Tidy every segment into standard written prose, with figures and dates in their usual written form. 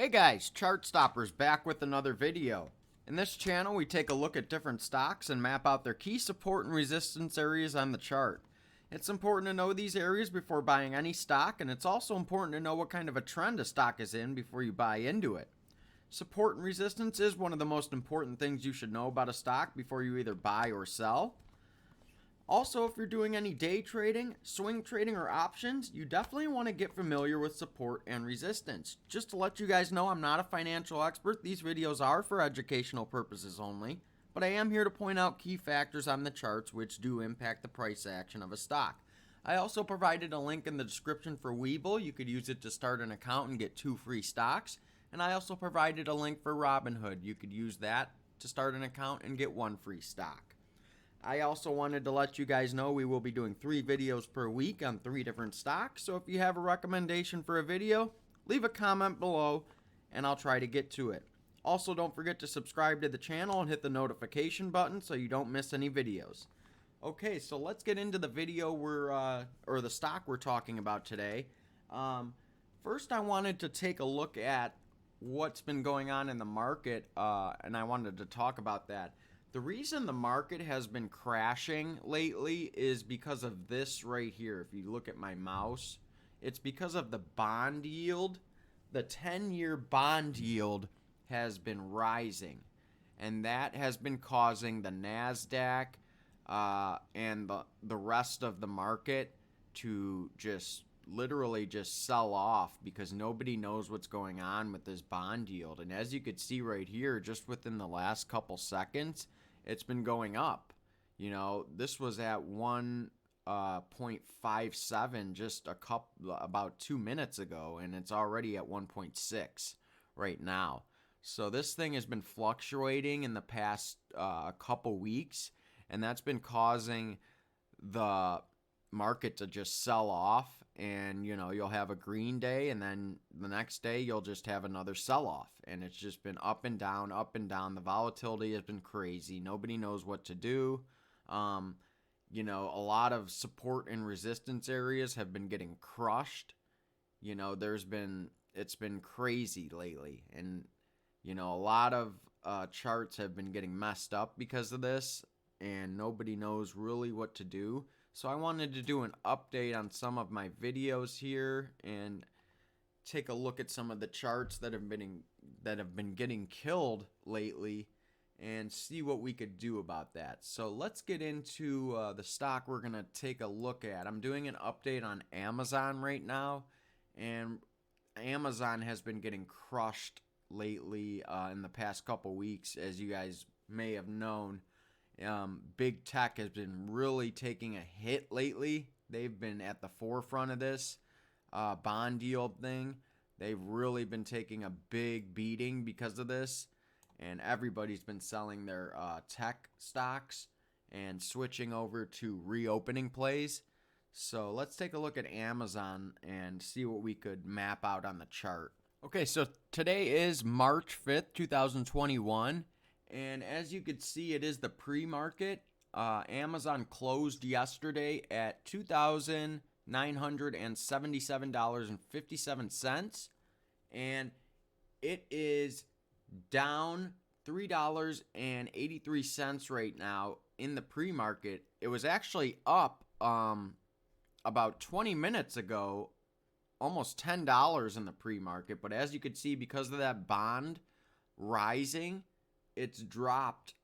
Hey guys, Chart Stoppers back with another video. In this channel we take a look at different stocks and map out their key support and resistance areas on the chart. It's important to know these areas before buying any stock, and it's also important to know what kind of a trend a stock is in before you buy into it. Support and resistance is one of the most important things you should know about a stock before you either buy or sell. Also, if you're doing any day trading, swing trading, or options, you definitely want to get familiar with support and resistance. Just to let you guys know, I'm not a financial expert. These videos are for educational purposes only, but I am here to point out key factors on the charts which do impact the price action of a stock. I also provided a link in the description for Webull. You could use it to start an account and get 2 free stocks. And I also provided a link for Robinhood. You could use that to start an account and get 1 free stock. I also wanted to let you guys know we will be doing 3 videos per week on 3 different stocks. So if you have a recommendation for a video, leave a comment below and I'll try to get to it. Also, don't forget to subscribe to the channel and hit the notification button so you don't miss any videos. Okay, so let's get into the video or the stock we're talking about today. First, I wanted to take a look at what's been going on in the market, and I wanted to talk about that. The reason the market has been crashing lately is because of this right here. If you look at my mouse, it's because of the bond yield. The 10-year bond yield has been rising, and that has been causing the NASDAQ and the rest of the market to just literally just sell off because nobody knows what's going on with this bond yield. And as you could see right here, just within the last couple seconds, it's been going up. You know, this was at 1.57 just about 2 minutes ago, and it's already at 1.6 right now. So this thing has been fluctuating in the past couple weeks, and that's been causing the market to just sell off. And you know, you'll have a green day, and then the next day you'll just have another sell-off, and it's just been up and down, up and down. The volatility has been crazy. Nobody knows what to do. You know, a lot of support and resistance areas have been getting crushed. You know, it's been crazy lately, and you know, a lot of charts have been getting messed up because of this, and nobody knows really what to do. So I wanted to do an update on some of my videos here and take a look at some of the charts that have been getting killed lately and see what we could do about that. So let's get into the stock we're going to take a look at. I'm doing an update on Amazon right now, and Amazon has been getting crushed lately in the past couple weeks, as you guys may have known. Big tech has been really taking a hit lately. They've been at the forefront of this bond yield thing. They've really been taking a big beating because of this, and everybody's been selling their tech stocks and switching over to reopening plays. So let's take a look at Amazon and see what we could map out on the chart. Okay, so today is March 5th, 2021. And as you can see, it is the pre-market. Amazon closed yesterday at $2,977.57. And it is down $3.83 right now in the pre-market. It was actually up about 20 minutes ago, almost $10 in the pre-market. But as you can see, because of that bond rising, it's dropped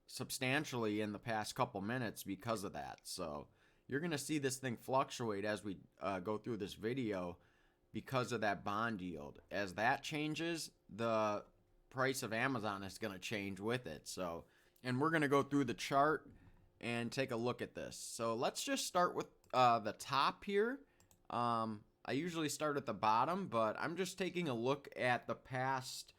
substantially in the past couple minutes because of that. So you're going to see this thing fluctuate as we go through this video because of that bond yield. As that changes, the price of Amazon is going to change with it. So, and we're going to go through the chart and take a look at this. So let's just start with the top here. I usually start at the bottom, but I'm just taking a look at the past.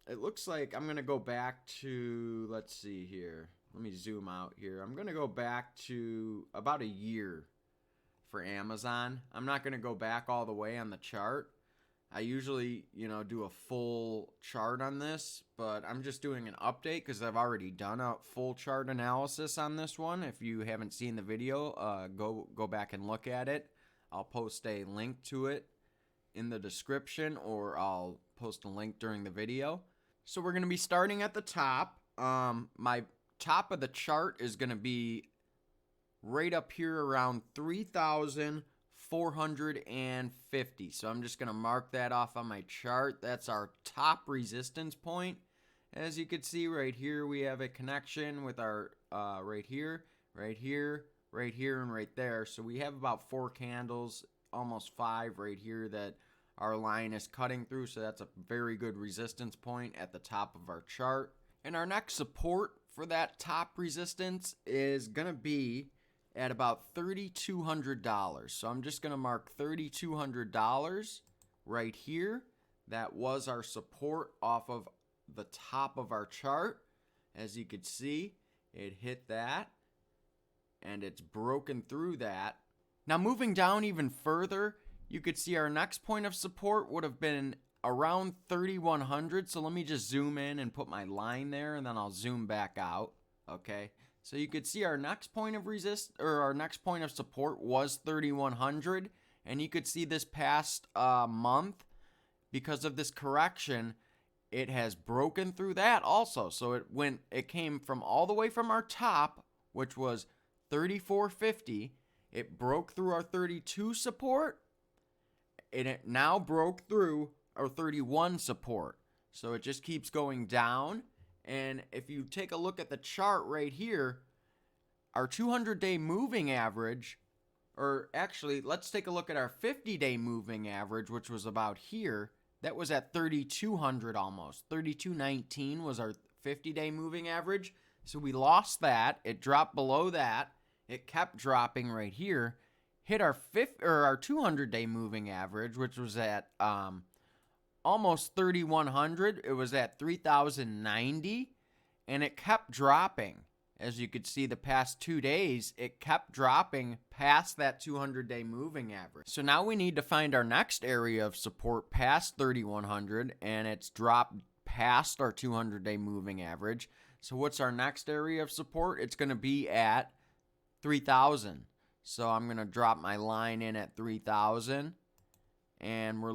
It looks like I'm going to go back to, let's see here. Let me zoom out here. I'm going to go back to about a year for Amazon. I'm not going to go back all the way on the chart. I usually, you know, do a full chart on this, but I'm just doing an update because I've already done a full chart analysis on this one. If you haven't seen the video, go back and look at it. I'll post a link to it in the description, or I'll post a link during the video. So we're going to be starting at the top. My top of the chart is going to be right up here around 3,450. So I'm just going to mark that off on my chart. That's our top resistance point. As you can see right here, we have a connection with our right here, right here, right here, and right there. So we have about 4 candles, almost 5 right here that our line is cutting through. So that's a very good resistance point at the top of our chart. And our next support for that top resistance is going to be at about $3,200. So I'm just going to mark $3,200 right here. That was our support off of the top of our chart. As you can see, it hit that and it's broken through that. Now moving down even further, you could see our next point of support would have been around 3,100. So let me just zoom in and put my line there, and then I'll zoom back out. Okay, so you could see our next point of our next point of support was 3,100, and you could see this past month, because of this correction, it has broken through that also. So it came from all the way from our top, which was 3,450. It broke through our 32 support, and it now broke through our 31 support. So it just keeps going down. And if you take a look at the chart right here, our 200-day moving average, or actually, let's take a look at our 50-day moving average, which was about here. That was at 3,200 almost. 3,219 was our 50-day moving average. So we lost that. It dropped below that. It kept dropping right here. Hit our 200-day moving average, which was at almost 3,100. It was at 3,090, and it kept dropping. As you could see, the past 2 days, it kept dropping past that 200-day moving average. So now we need to find our next area of support past 3,100, and it's dropped past our 200-day moving average. So what's our next area of support? It's going to be at 3,000. So I'm going to drop my line in at 3,000, and we're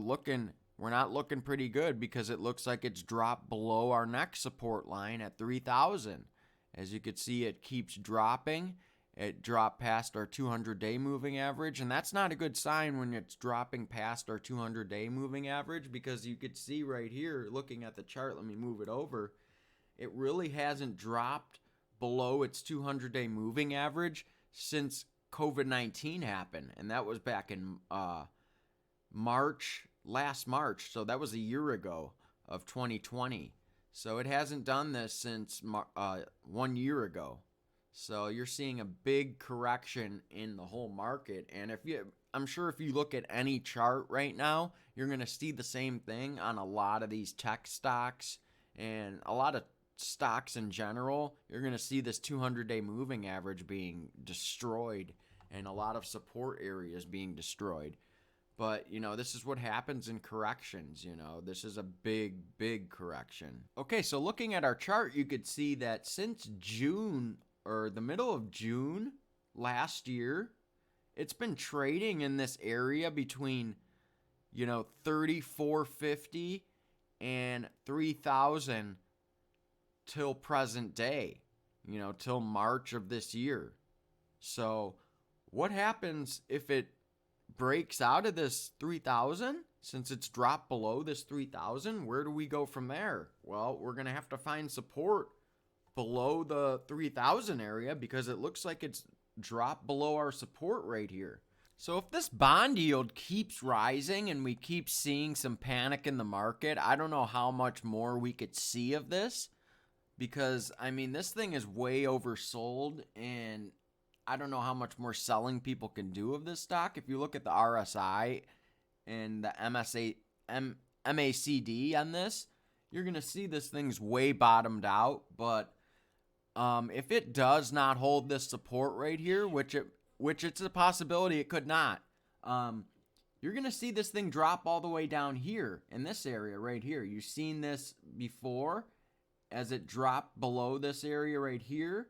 not looking pretty good, because it looks like it's dropped below our next support line at 3,000. As you can see, it keeps dropping. It dropped past our 200-day moving average, and that's not a good sign when it's dropping past our 200-day moving average, because you could see right here, looking at the chart, let me move it over, it really hasn't dropped below its 200-day moving average since COVID-19 happened, and that was back in last March, so that was a year ago of 2020. So it hasn't done this since 1 year ago. So you're seeing a big correction in the whole market. And I'm sure if you look at any chart right now, you're going to see the same thing on a lot of these tech stocks and a lot of stocks in general. You're going to see this 200-day moving average being destroyed and a lot of support areas being destroyed. But, this is what happens in corrections, This is a big, big correction. Okay, so looking at our chart, you could see that since June, or the middle of June last year, it's been trading in this area between, 3,450 and 3,000 till present day, till March of this year. So what happens if it breaks out of this 3,000, since it's dropped below this 3,000? Where do we go from there? Well, we're going to have to find support below the 3,000 area, because it looks like it's dropped below our support right here. So if this bond yield keeps rising and we keep seeing some panic in the market, I don't know how much more we could see of this, because this thing is way oversold, and I don't know how much more selling people can do of this stock. If you look at the RSI and the MACD on this, you're going to see this thing's way bottomed out. But if it does not hold this support right here, which it's a possibility it could not, you're going to see this thing drop all the way down here in this area right here. You've seen this before as it dropped below this area right here,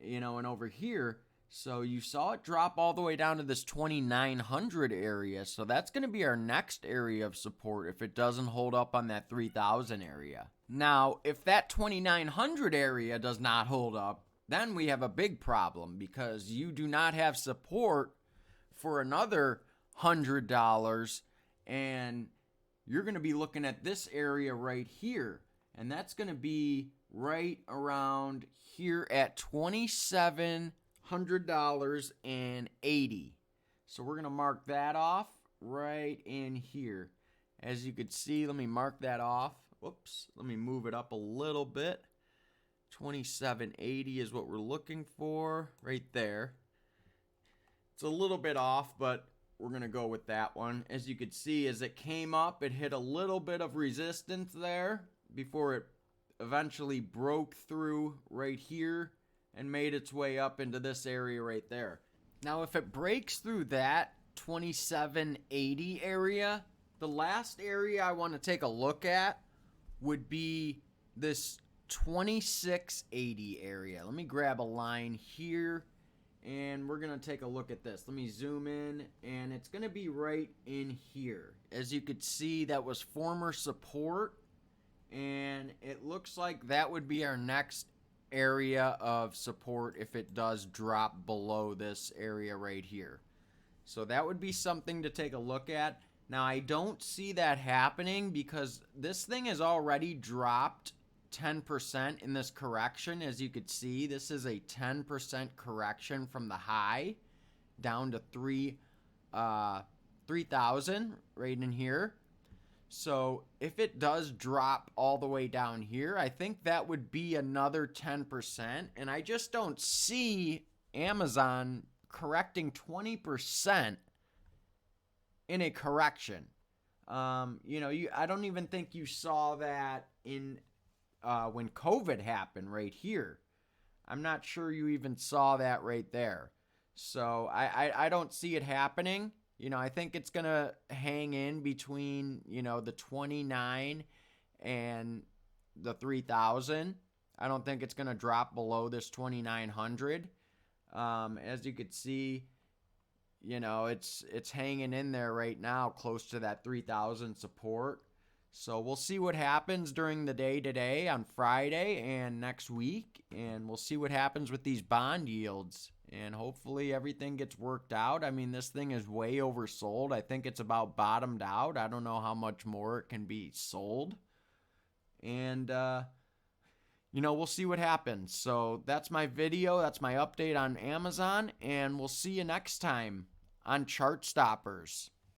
and over here. So you saw it drop all the way down to this 2900 area. So that's going to be our next area of support if it doesn't hold up on that 3000 area. Now, if that 2900 area does not hold up, then we have a big problem because you do not have support for another $100, and you're going to be looking at this area right here, and that's going to be right around here at $2,700.80. So we're going to mark that off right in here. As you could see, let me mark that off. Whoops, let me move it up a little bit. 2780 is what we're looking for right there. It's a little bit off, but we're going to go with that one. As you could see, as it came up, it hit a little bit of resistance there before it eventually broke through right here and made its way up into this area right there. Now, if it breaks through that 2780 area, the last area I want to take a look at would be this 2680 area. Let me grab a line here and we're going to take a look at this. Let me zoom in, and it's going to be right in here. As you could see, that was former support, and it looks like that would be our next area of support if it does drop below this area right here. So that would be something to take a look at. Now, I don't see that happening because this thing has already dropped 10% in this correction. As you could see, this is a 10% correction from the high down to 3,000 right in here. So if it does drop all the way down here, I think that would be another 10%, and I just don't see Amazon correcting 20% in a correction. I don't even think you saw that in when COVID happened right here. I'm not sure you even saw that right there. So I don't see it happening. I think it's going to hang in between, the 29 and the 3,000. I don't think it's going to drop below this 2,900. As you could see, it's hanging in there right now close to that 3,000 support. So we'll see what happens during the day today on Friday and next week, and we'll see what happens with these bond yields, and hopefully everything gets worked out. I mean, this thing is way oversold. I think it's about bottomed out. I don't know how much more it can be sold, and we'll see what happens. So that's my video. That's my update on Amazon, and we'll see you next time on Chart Stoppers.